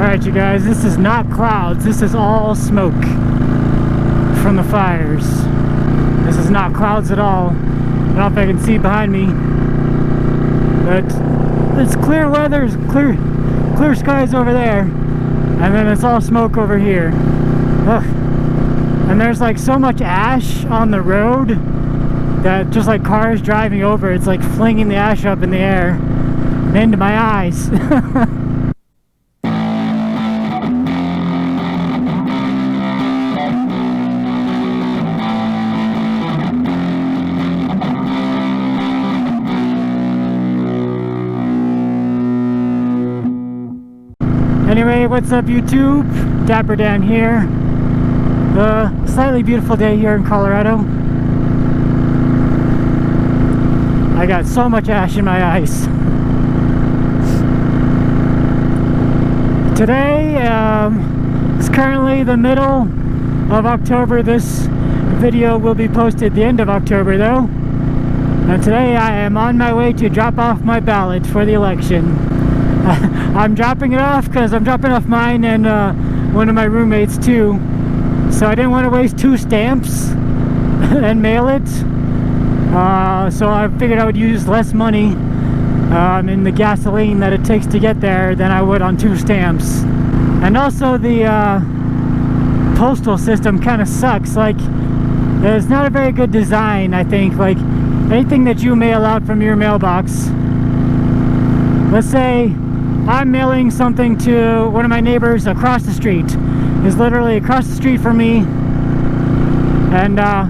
Alright, you guys, this is not clouds, this is all smoke from the fires. This is not clouds at all. I don't know if I can see behind me, but it's clear weather, it's clear skies over there, and then it's all smoke over here. Ugh. And there's like so much ash on the road that just like cars driving over, it's like flinging the ash up in the air and into my eyes. Anyway, what's up YouTube? Dapper Dan here. A slightly beautiful day here in Colorado. I got so much ash in my eyes. Today is currently the middle of October. This video will be posted the end of October though. And today I am on my way to drop off my ballot for the election. I'm dropping it off because I'm dropping off mine and one of my roommates too. So I didn't want to waste 2 stamps and mail it. So I figured I would use less money in the gasoline that it takes to get there than I would on 2 stamps. And also the postal system kind of sucks. Like, it's not a very good design, I think. Like, anything that you mail out from your mailbox, let's say I'm mailing something to one of my neighbors across the street. He's literally across the street from me, and I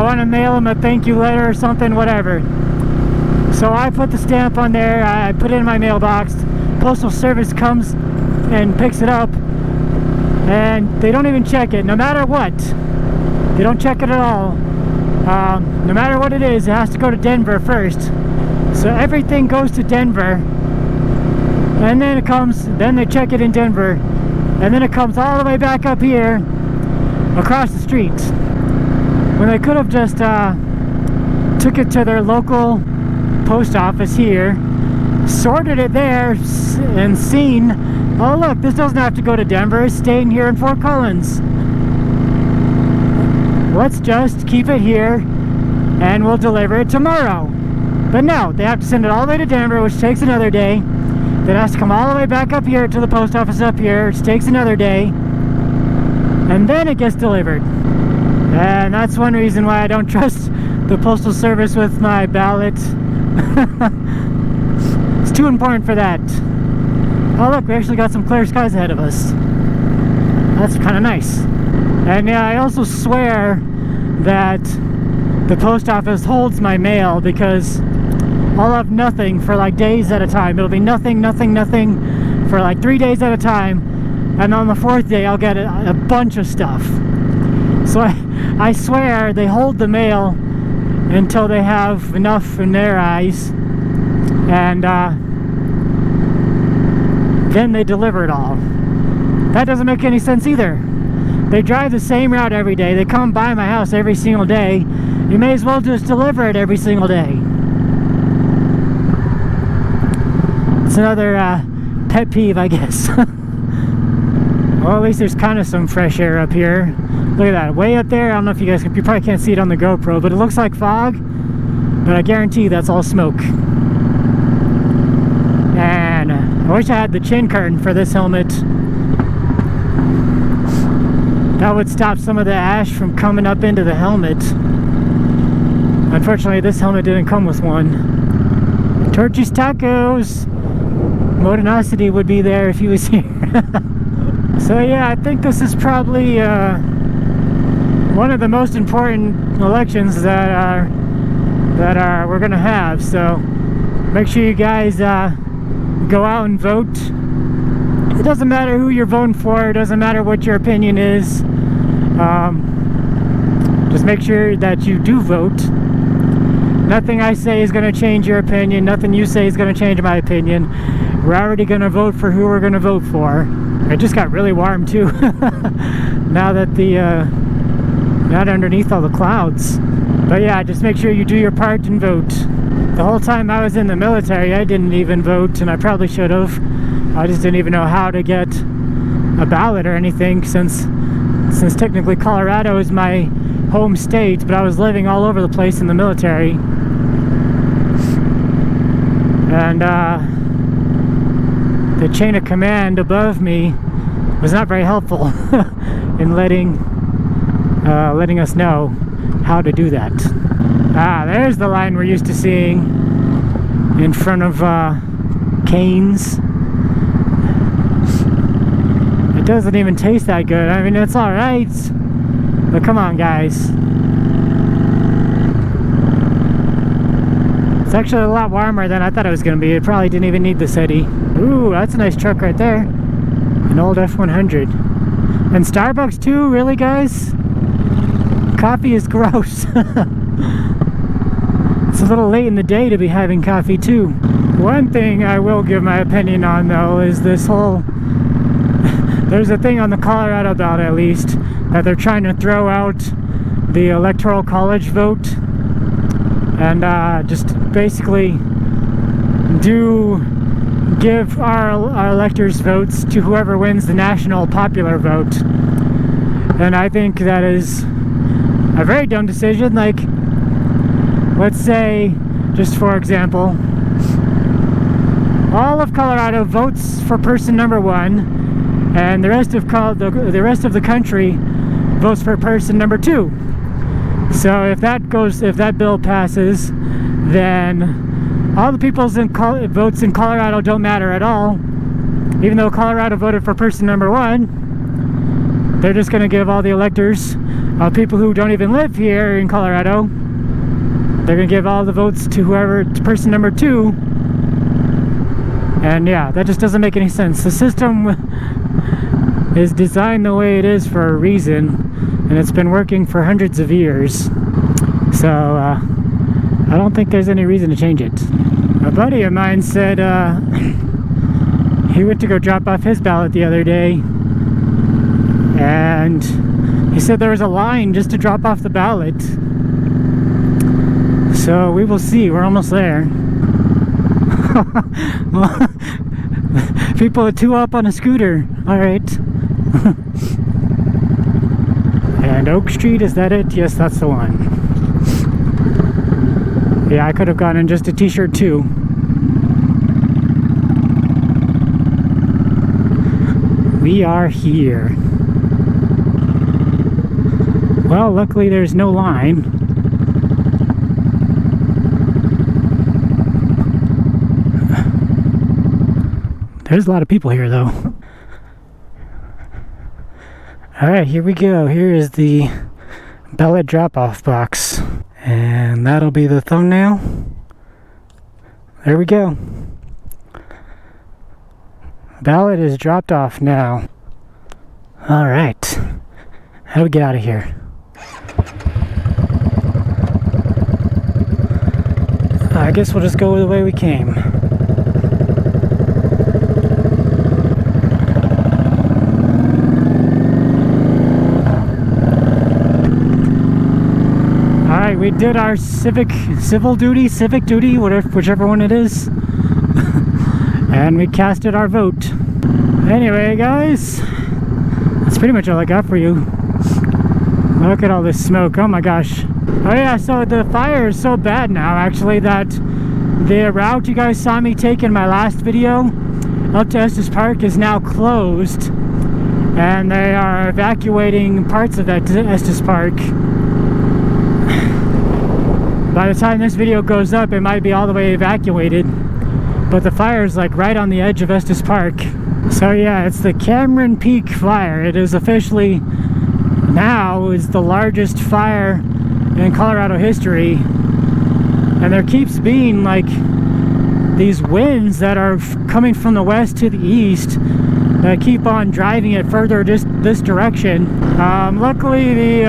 want to mail him a thank you letter or something, whatever. So I put the stamp on there, I put it in my mailbox. Postal Service comes and picks it up, and they don't even check it, no matter what. They don't check it at all. No matter what it is, it has to go to Denver first. So everything goes to Denver, and then it comes, then they check it in Denver, and then it comes all the way back up here across the street, when they could have just took it to their local post office here, sorted it there, and seen, oh look, this doesn't have to go to Denver, it's staying here in Fort Collins. Let's just keep it here and we'll deliver it tomorrow. But no, they have to send it all the way to Denver, which takes another day. Then it has to come all the way back up here to the post office up here, which takes another day. And then it gets delivered. And that's one reason why I don't trust the Postal Service with my ballot. It's too important for that. Oh look, we actually got some clear skies ahead of us. That's kind of nice. And yeah, I also swear that the post office holds my mail, because I'll have nothing for like days at a time. It'll be nothing for like 3 days at a time, and on the 4th day I'll get a bunch of stuff. So I swear they hold the mail until they have enough in their eyes, and then they deliver it all. That doesn't make any sense either. They drive the same route every day. They come by my house every single day. You may as well just deliver it every single day. It's another pet peeve, I guess. Well, at least there's kind of some fresh air up here. Look at that, way up there. I don't know if you guys you probably can't see it on the GoPro, but it looks like fog, but I guarantee that's all smoke. And I wish I had the chin curtain for this helmet. That would stop some of the ash from coming up into the helmet. Unfortunately, this helmet didn't come with one. Torchy's Tacos. Modenosity would be there if he was here. So yeah, I think this is probably one of the most important elections that we're gonna have. So make sure you guys go out and vote. It doesn't matter who you're voting for. It doesn't matter what your opinion is. Just make sure that you do vote. Nothing I say is going to change your opinion. Nothing you say is going to change my opinion. We're already going to vote for who we're going to vote for. It just got really warm too. Now that not underneath all the clouds. But yeah, just make sure you do your part and vote. The whole time I was in the military, I didn't even vote, and I probably should have. I just didn't even know how to get a ballot or anything, since technically Colorado is my home state, but I was living all over the place in the military. And the chain of command above me was not very helpful in letting us know how to do that. There's the line we're used to seeing in front of Cane's. It doesn't even taste that good. I mean, it's alright, but come on, guys. It's actually a lot warmer than I thought it was going to be. It probably didn't even need the city. Ooh, that's a nice truck right there. An old F-100. And Starbucks too, really, guys? Coffee is gross. It's a little late in the day to be having coffee too. One thing I will give my opinion on, though, is this whole... There's a thing on the Colorado ballot, at least, that they're trying to throw out the electoral college vote, and just basically give our electors votes to whoever wins the national popular vote. And I think that is a very dumb decision. Like, let's say, just for example, all of Colorado votes for person number 1, and the rest of the country votes for person number 2. So if that bill passes, then all the people's votes in Colorado don't matter at all. Even though Colorado voted for person number 1, they're just going to give all the electors, people who don't even live here in Colorado, they're going to give all the votes to person number 2. And yeah, that just doesn't make any sense. The system is designed the way it is for a reason, and it's been working for hundreds of years. So I don't think there's any reason to change it. A buddy of mine said he went to go drop off his ballot the other day, and he said there was a line just to drop off the ballot. So we will see. We're almost there. People are 2 up on a scooter. Alright. And Oak Street, is that it? Yes, that's the one. Yeah, I could have gone in just a t-shirt too. We are here. Well, luckily there's no line. There's a lot of people here, though. Alright, here we go. Here is the ballot drop-off box. And that'll be the thumbnail. There we go. Ballot is dropped off now. Alright. How do we get out of here? I guess we'll just go the way we came. We did our civic duty, whichever one it is, and we casted our vote. Anyway, guys, that's pretty much all I got for you. Look at all this smoke. Oh my gosh. Oh yeah, so the fire is so bad now, actually, that the route you guys saw me take in my last video up to Estes Park is now closed, and they are evacuating parts of Estes Park. By the time this video goes up, it might be all the way evacuated, but the fire is like right on the edge of Estes Park. So yeah, it's the Cameron Peak fire. It is officially now is the largest fire in Colorado history, and there keeps being like these winds that are coming from the west to the east that keep on driving it further just this direction. Luckily the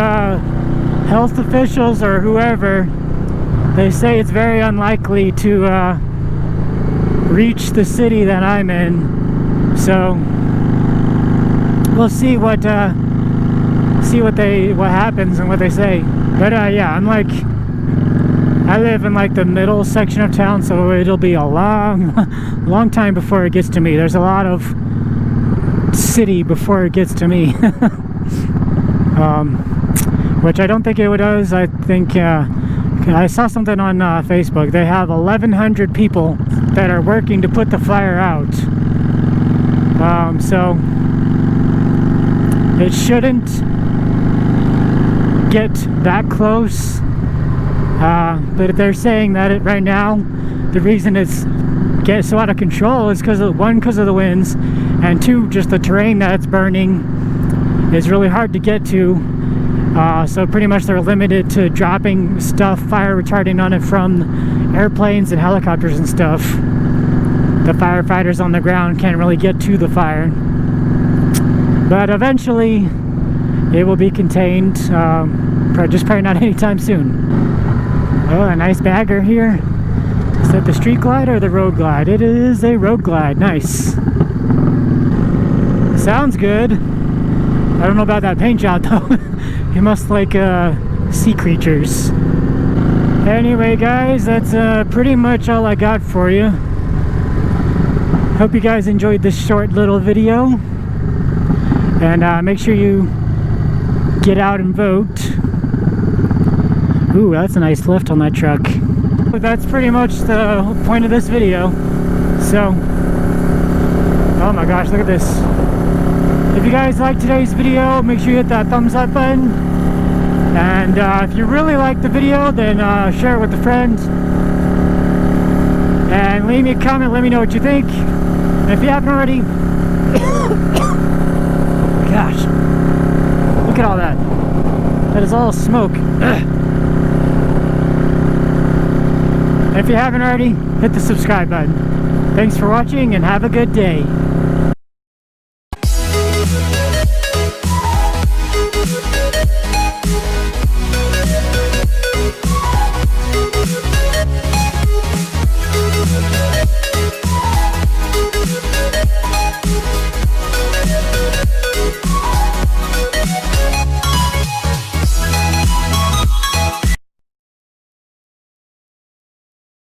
health officials or whoever, they say it's very unlikely to reach the city that I'm in, so we'll see what happens and what they say. But yeah, I'm like, I live in like the middle section of town, so it'll be a long time before it gets to me. There's a lot of city before it gets to me. Which I don't think it does. I think I saw something on Facebook. They have 1,100 people that are working to put the fire out. So it shouldn't get that close. But they're saying that right now, the reason it's getting so out of control is because of the winds, and two, just the terrain that it's burning is really hard to get to. So pretty much they're limited to dropping stuff, fire retardant on it from airplanes and helicopters and stuff. The firefighters on the ground can't really get to the fire. But eventually it will be contained, just probably not anytime soon. Oh, a nice bagger here. Is that the street glide or the road glide? It is a road glide. Nice. Sounds good. I don't know about that paint job though. You must like sea creatures. Anyway guys, that's pretty much all I got for you. Hope you guys enjoyed this short little video. And make sure you get out and vote. Ooh, that's a nice lift on that truck. But that's pretty much the whole point of this video. So, oh my gosh, look at this. If you guys liked today's video, make sure you hit that thumbs up button. And if you really like the video, then share it with a friend. And leave me a comment, let me know what you think. And if you haven't already, gosh, look at all that. That is all smoke. If you haven't already, hit the subscribe button. Thanks for watching and have a good day.